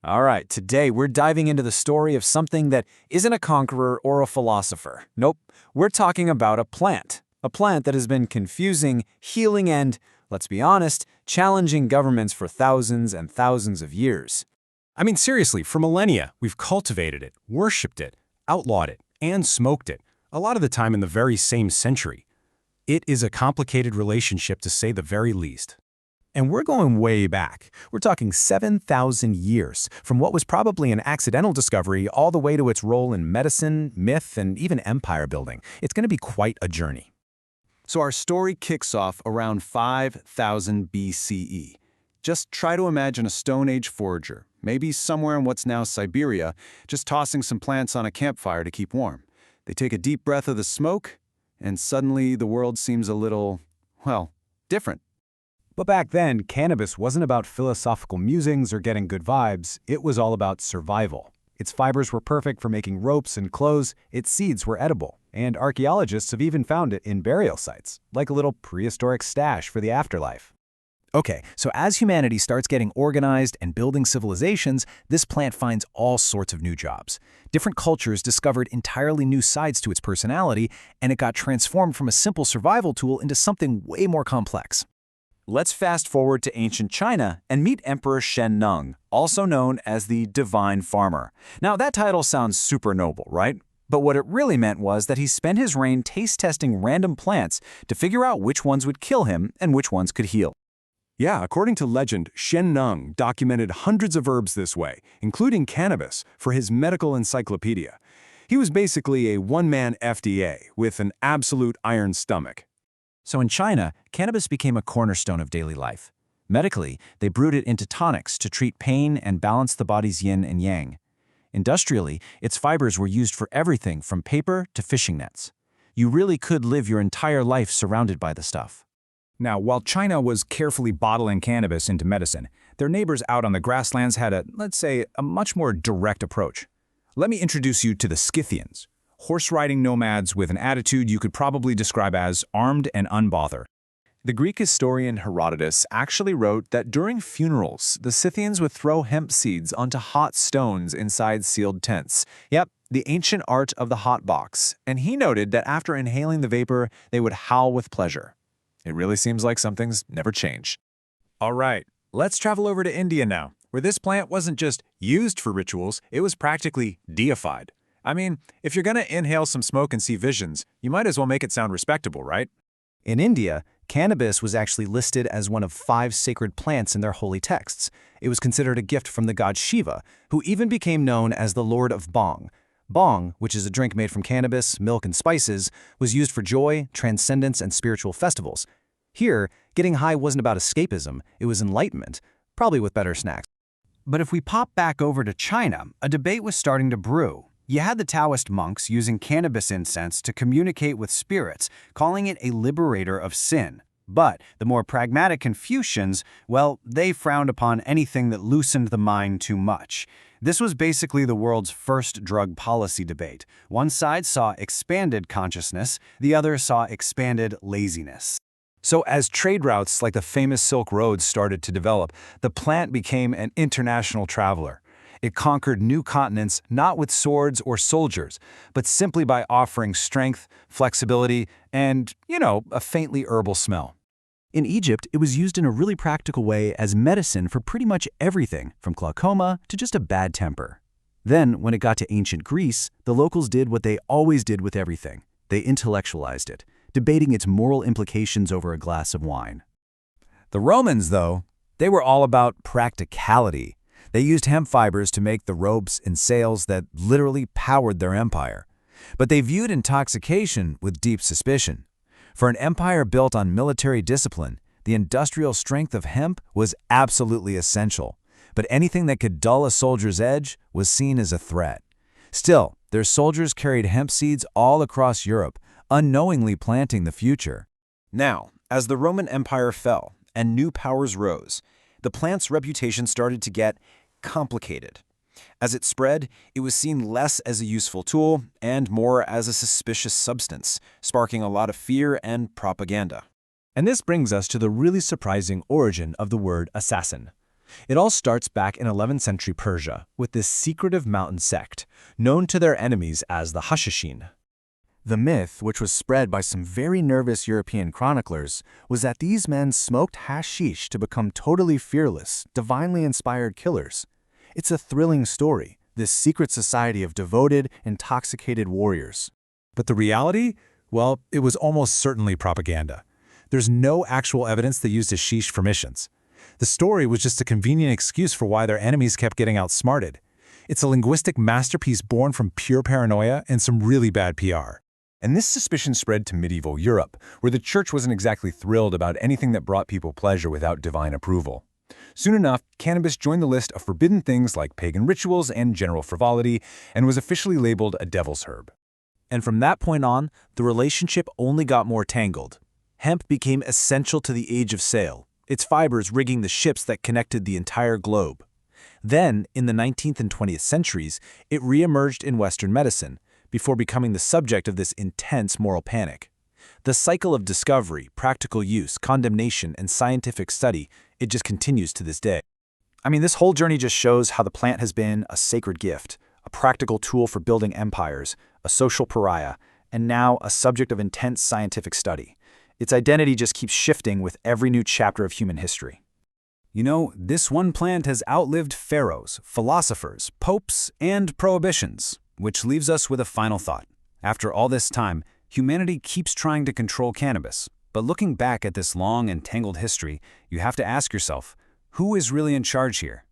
All right, today we're diving into the story of something that isn't a conqueror or a philosopher. Nope, we're talking about a plant. A plant that has been confusing, healing, and, let's be honest, challenging governments for thousands and thousands of years. I mean, seriously, for millennia, we've cultivated it, worshipped it, outlawed it, and smoked it, a lot of the time in the very same century. It is a complicated relationship, to say the very least. And we're going way back. We're talking 7,000 years, from what was probably an accidental discovery all the way to its role in medicine, myth, and even empire building. It's going to be quite a journey. So our story kicks off around 5000 BCE. Just try to imagine a Stone Age forager, maybe somewhere in what's now Siberia, just tossing some plants on a campfire to keep warm. They take a deep breath of the smoke, and suddenly the world seems a little, well, different. But back then, cannabis wasn't about philosophical musings or getting good vibes. It was all about survival. Its fibers were perfect for making ropes and clothes, its seeds were edible, and archaeologists have even found it in burial sites, like a little prehistoric stash for the afterlife. Okay, so as humanity starts getting organized and building civilizations, this plant finds all sorts of new jobs. Different cultures discovered entirely new sides to its personality, and it got transformed from a simple survival tool into something way more complex. Let's fast forward to ancient China and meet Emperor Shen Nung, also known as the Divine Farmer. Now, that title sounds super noble, right? But what it really meant was that he spent his reign taste-testing random plants to figure out which ones would kill him and which ones could heal. Yeah, according to legend, Shen Nung documented hundreds of herbs this way, including cannabis, for his medical encyclopedia. He was basically a one-man FDA with an absolute iron stomach. So in China, cannabis became a cornerstone of daily life. Medically, they brewed it into tonics to treat pain and balance the body's yin and yang. Industrially, its fibers were used for everything from paper to fishing nets. You really could live your entire life surrounded by the stuff. Now, while China was carefully bottling cannabis into medicine, their neighbors out on the grasslands had let's say, a much more direct approach. Let me introduce you to the Scythians, horse-riding nomads with an attitude you could probably describe as armed and unbothered. The Greek historian Herodotus actually wrote that during funerals, the Scythians would throw hemp seeds onto hot stones inside sealed tents. Yep, the ancient art of the hot box. And he noted that after inhaling the vapor, they would howl with pleasure. It really seems like something's never changed. All right, let's travel over to India now, where this plant wasn't just used for rituals, it was practically deified. I mean, if you're gonna inhale some smoke and see visions, you might as well make it sound respectable, right? In India, cannabis was actually listed as one of 5 sacred plants in their holy texts. It was considered a gift from the god Shiva, who even became known as the Lord of Bhang. Bhang, which is a drink made from cannabis, milk, and spices, was used for joy, transcendence, and spiritual festivals. Here, getting high wasn't about escapism, it was enlightenment, probably with better snacks. But if we pop back over to China, a debate was starting to brew. You had the Taoist monks using cannabis incense to communicate with spirits, calling it a liberator of sin. But the more pragmatic Confucians, well, they frowned upon anything that loosened the mind too much. This was basically the world's first drug policy debate. One side saw expanded consciousness, the other saw expanded laziness. So as trade routes like the famous Silk Road started to develop, the plant became an international traveler. It conquered new continents not with swords or soldiers, but simply by offering strength, flexibility, and, a faintly herbal smell. In Egypt, it was used in a really practical way as medicine for pretty much everything, from glaucoma to just a bad temper. Then, when it got to ancient Greece, the locals did what they always did with everything. They intellectualized it, debating its moral implications over a glass of wine. The Romans, though, they were all about practicality. They used hemp fibers to make the ropes and sails that literally powered their empire. But they viewed intoxication with deep suspicion. For an empire built on military discipline, the industrial strength of hemp was absolutely essential. But anything that could dull a soldier's edge was seen as a threat. Still, their soldiers carried hemp seeds all across Europe, unknowingly planting the future. Now, as the Roman Empire fell and new powers rose, the plant's reputation started to get complicated. As it spread, it was seen less as a useful tool and more as a suspicious substance, sparking a lot of fear and propaganda. And this brings us to the really surprising origin of the word assassin. It all starts back in 11th century Persia with this secretive mountain sect, known to their enemies as the Hashashin. The myth, which was spread by some very nervous European chroniclers, was that these men smoked hashish to become totally fearless, divinely inspired killers. It's a thrilling story, this secret society of devoted, intoxicated warriors. But the reality? Well, it was almost certainly propaganda. There's no actual evidence they used hashish for missions. The story was just a convenient excuse for why their enemies kept getting outsmarted. It's a linguistic masterpiece born from pure paranoia and some really bad PR. And this suspicion spread to medieval Europe, where the church wasn't exactly thrilled about anything that brought people pleasure without divine approval. Soon enough, cannabis joined the list of forbidden things like pagan rituals and general frivolity, and was officially labeled a devil's herb. And from that point on, the relationship only got more tangled. Hemp became essential to the age of sail, its fibers rigging the ships that connected the entire globe. Then, in the 19th and 20th centuries, it re-emerged in Western medicine, before becoming the subject of this intense moral panic. The cycle of discovery, practical use, condemnation, and scientific study, it just continues to this day. I mean, this whole journey just shows how the plant has been a sacred gift, a practical tool for building empires, a social pariah, and now a subject of intense scientific study. Its identity just keeps shifting with every new chapter of human history. You know, this one plant has outlived pharaohs, philosophers, popes, and prohibitions. Which leaves us with a final thought. After all this time, humanity keeps trying to control cannabis. But looking back at this long and tangled history, you have to ask yourself, who is really in charge here?